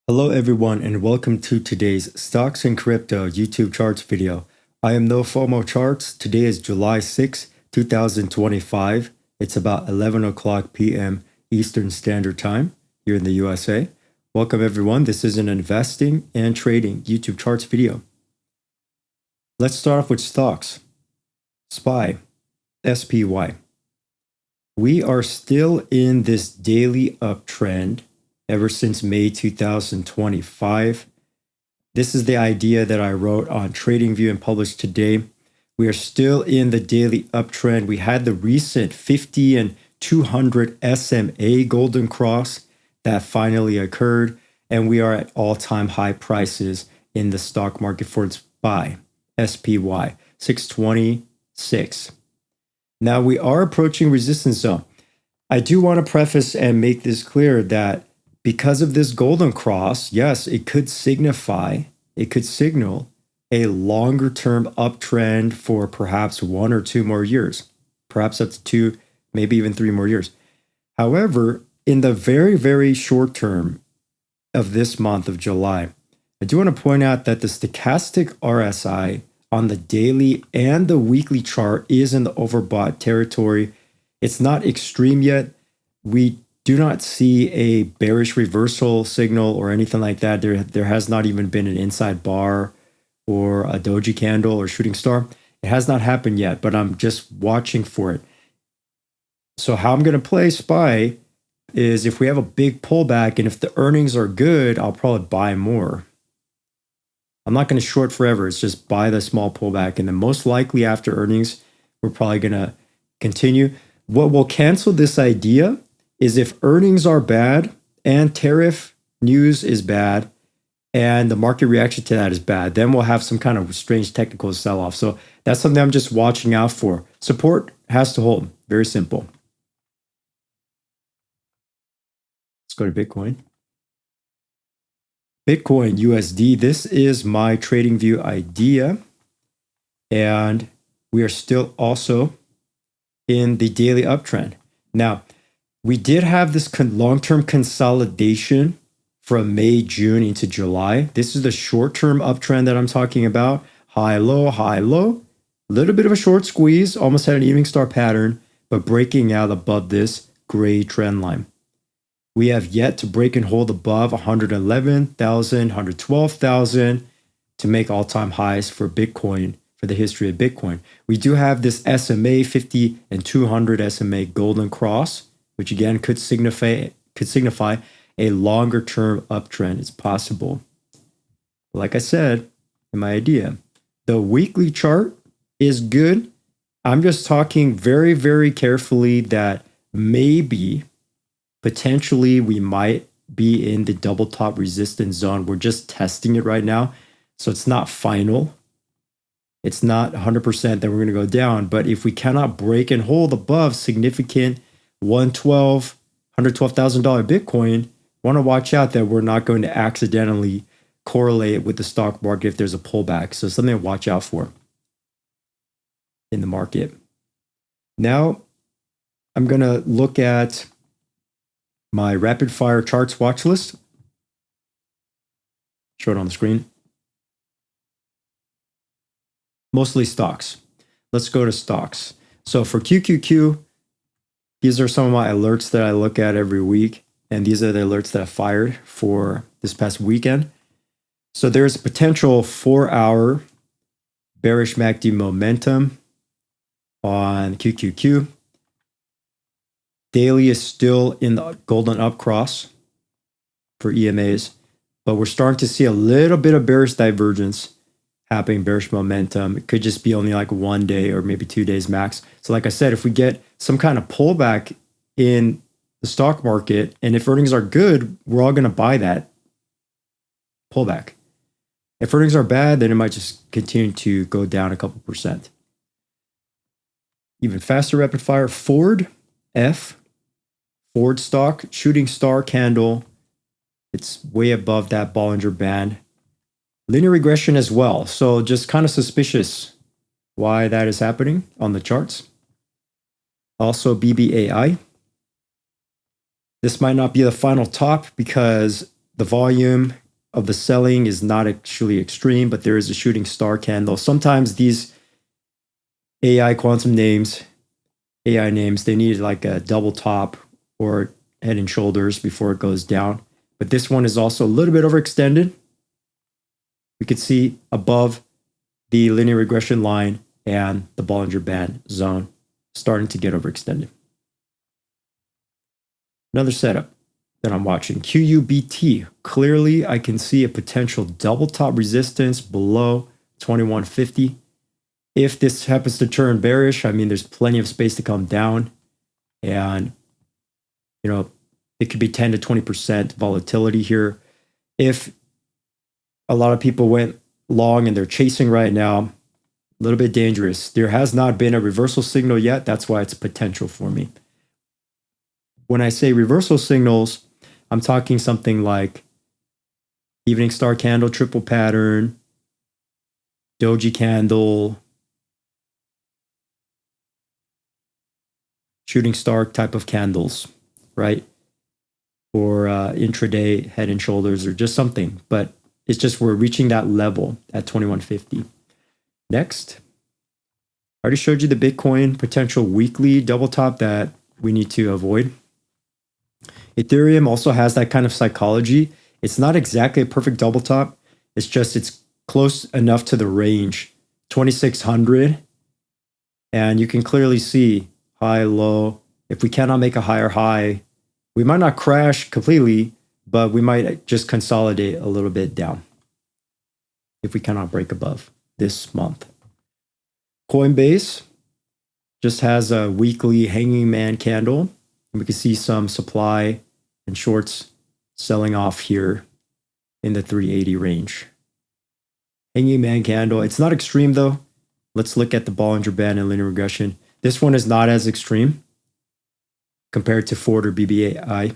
Hello everyone and welcome to today's Stocks and Crypto YouTube Charts video. I am No FOMO Charts. Today is July 6, 2025. It's about 11 o'clock p.m. Eastern Standard Time here in the USA. Welcome everyone. This is an investing and trading YouTube Charts video. Let's start off with stocks. SPY, SPY. We are still in this daily uptrend ever since May 2025. This is the idea that I wrote on TradingView and published today. We are still in the daily uptrend. We had the recent 50 and 200 SMA golden cross that finally occurred, and we are at all-time high prices in the stock market for SPY, SPY, 626. Now we are approaching resistance zone. I do want to preface and make this clear that because of this golden cross, yes, it could signal a longer term uptrend for perhaps 1 or 2 more years, perhaps up to 2, maybe even 3 more years. However, in the very, very short term of this month of July, I do want to point out that the stochastic RSI on the daily and the weekly chart is in the overbought territory. It's not extreme yet. We do not see a bearish reversal signal or anything like that. There has not even been an inside bar or a doji candle or shooting star. It has not happened yet, but I'm just watching for it. So how I'm going to play SPY is if we have a big pullback and if the earnings are good, I'll probably buy more. I'm not going to short forever. It's just buy the small pullback. And then most likely after earnings, we're probably going to continue. What will cancel this idea is if earnings are bad and tariff news is bad and the market reaction to that is bad, then we'll have some kind of strange technical sell-off. So that's something I'm just watching out for. Support has to hold. Very simple. Let's go to Bitcoin. Bitcoin USD. This is my TradingView idea. And we are still also in the daily uptrend. Now, we did have this long-term consolidation from May, June into July. This is the short-term uptrend that I'm talking about. High, low, high, low. A little bit of a short squeeze, almost had an evening star pattern, but breaking out above this gray trend line. We have yet to break and hold above 111,000, 112,000 to make all-time highs for Bitcoin, for the history of Bitcoin. We do have this SMA 50 and 200 SMA golden cross, which again could signify a longer term uptrend. It's possible. Like I said in my idea, the weekly chart is good. I'm just talking very, very carefully that maybe potentially we might be in the double top resistance zone. We're just testing it right now. So it's not final. It's not 100% that we're going to go down. But if we cannot break and hold above significant $112,000 Bitcoin, want to watch out that we're not going to accidentally correlate with the stock market if there's a pullback. So something to watch out for in the market. Now, I'm going to look at my rapid fire charts watch list. Show it on the screen. Mostly stocks. Let's go to stocks. So for QQQ, these are some of my alerts that I look at every week. And these are the alerts that I fired for this past weekend. So there's a potential 4-hour bearish MACD momentum on QQQ. Daily is still in the golden up cross for EMAs, but we're starting to see a little bit of bearish divergence happening, bearish momentum. It could just be only like 1 day or maybe 2 days max. So like I said, if we get some kind of pullback in the stock market, and if earnings are good, we're all going to buy that pullback. If earnings are bad, then it might just continue to go down a couple percent. Even faster rapid fire, Ford stock, shooting star candle. It's way above that Bollinger Band. Linear regression as well. So just kind of suspicious why that is happening on the charts. Also BBAI. This might not be the final top because the volume of the selling is not actually extreme, but there is a shooting star candle. Sometimes these AI quantum names, AI names, they need like a double top or head and shoulders before it goes down. But this one is also a little bit overextended. We could see above the linear regression line and the Bollinger Band zone starting to get overextended. Another setup that I'm watching, QUBT. Clearly, I can see a potential double top resistance below 2150. If this happens to turn bearish, I mean, there's plenty of space to come down. And, you know, it could be 10 to 20% volatility here. If a lot of people went long and they're chasing right now, a little bit dangerous. There has not been a reversal signal yet. That's why it's potential for me. When I say reversal signals, I'm talking something like evening star candle, triple pattern, doji candle, shooting star type of candles, right? Or intraday head and shoulders or just something. But it's just we're reaching that level at 2150. Next, I already showed you the Bitcoin potential weekly double top that we need to avoid. Ethereum also has that kind of psychology. It's not exactly a perfect double top. It's just it's close enough to the range, 2600. And you can clearly see high, low. If we cannot make a higher high, we might not crash completely, but we might just consolidate a little bit down if we cannot break above this month. Coinbase just has a weekly hanging man candle. And we can see some supply and shorts selling off here in the 380 range. Hanging man candle. It's not extreme though. Let's look at the Bollinger Band and linear regression. This one is not as extreme compared to Ford or BBAI.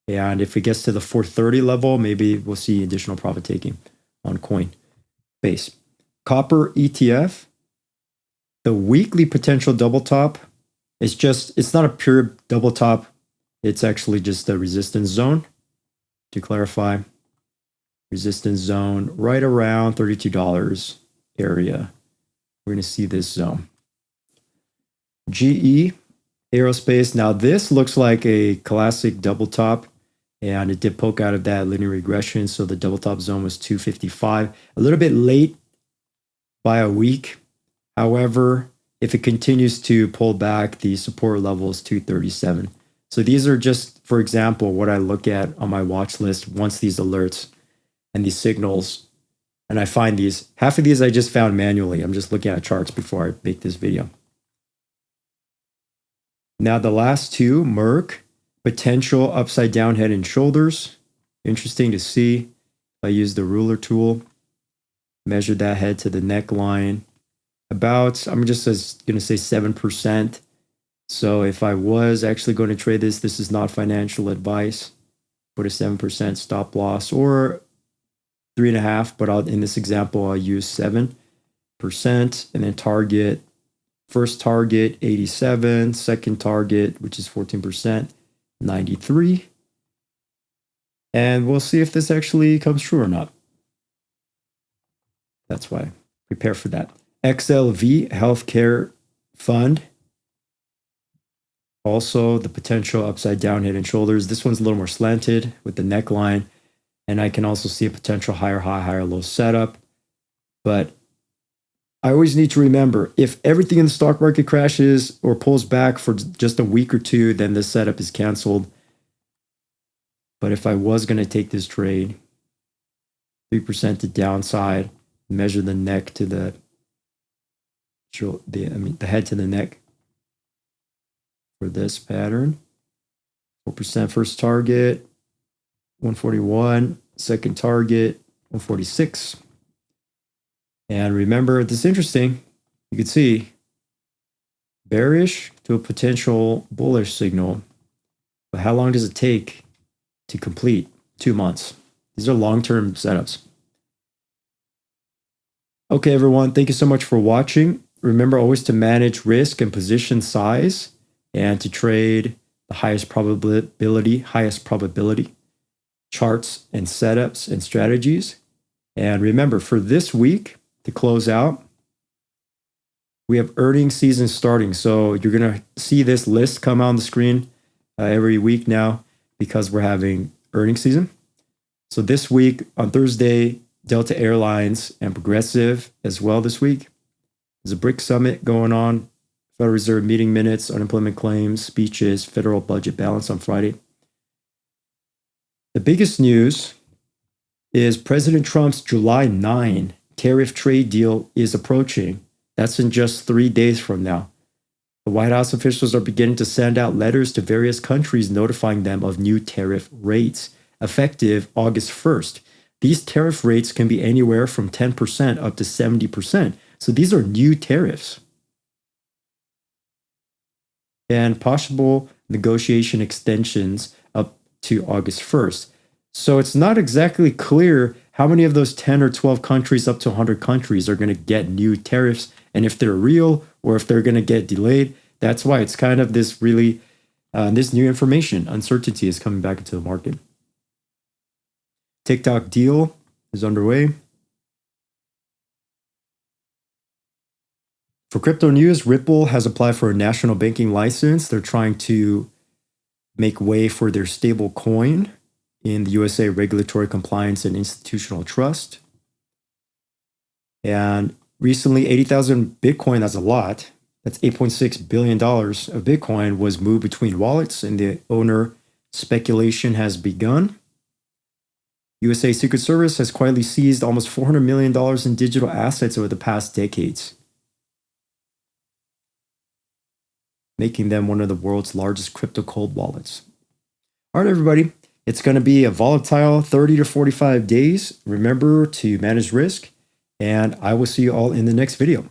And if it gets to the 430 level, maybe we'll see additional profit taking on Coinbase. Copper ETF, the weekly potential double top is just, it's not a pure double top. It's actually just a resistance zone. To clarify, resistance zone right around $32 area. We're going to see this zone. GE Aerospace. Now this looks like a classic double top, and it did poke out of that linear regression. So the double top zone was 255, a little bit late by a week. However, if it continues to pull back, the support level is 237. So these are just, for example, what I look at on my watch list once these alerts and these signals, and I find these. Half of these I just found manually. I'm just looking at charts before I make this video. Now the last two, Merck, potential upside down head and shoulders. Interesting to see. I use the ruler tool, measure that head to the neckline. About, I'm just going to say 7%. So if I was actually going to trade this, this is not financial advice. Put a 7% stop loss or 3.5%, but in this example, I'll use 7%. And then target, first target, 87. Second target, which is 14%, 93. And we'll see if this actually comes true or not. That's why. Prepare for that. XLV Healthcare Fund. Also, the potential upside down head and shoulders. This one's a little more slanted with the neckline. And I can also see a potential higher high, higher low setup. But I always need to remember, if everything in the stock market crashes or pulls back for just a week or two, then this setup is canceled. But if I was going to take this trade, 3% to downside, measure the neck to the head to the neck for this pattern. 4% first target, 141. Second target, 146. And remember, this is interesting. You can see bearish to a potential bullish signal. But how long does it take to complete? 2 months. These are long-term setups. Okay, everyone. Thank you so much for watching. Remember always to manage risk and position size and to trade the highest probability charts and setups and strategies. And remember, for this week to close out, we have earnings season starting. So you're going to see this list come out on the screen every week now because we're having earnings season. So this week on Thursday, Delta Airlines and Progressive as well this week. There's a BRIC summit going on, Federal Reserve meeting minutes, unemployment claims, speeches, federal budget balance on Friday. The biggest news is President Trump's July 9 tariff trade deal is approaching. That's in just 3 days from now. The White House officials are beginning to send out letters to various countries notifying them of new tariff rates, effective August 1st. These tariff rates can be anywhere from 10% up to 70%. So these are new tariffs. And possible negotiation extensions up to August 1st. So it's not exactly clear how many of those 10 or 12 countries up to 100 countries are going to get new tariffs, and if they're real or if they're going to get delayed. That's why it's kind of this really, this new information, uncertainty is coming back into the market. TikTok deal is underway. For crypto news, Ripple has applied for a national banking license. They're trying to make way for their stable coin in the USA Regulatory Compliance and Institutional Trust. And recently, 80,000 Bitcoin, that's a lot. That's $8.6 billion of Bitcoin was moved between wallets, and the owner speculation has begun. USA Secret Service has quietly seized almost $400 million in digital assets over the past decades, making them one of the world's largest crypto cold wallets. All right, everybody. It's going to be a volatile 30 to 45 days. Remember to manage risk, and I will see you all in the next video.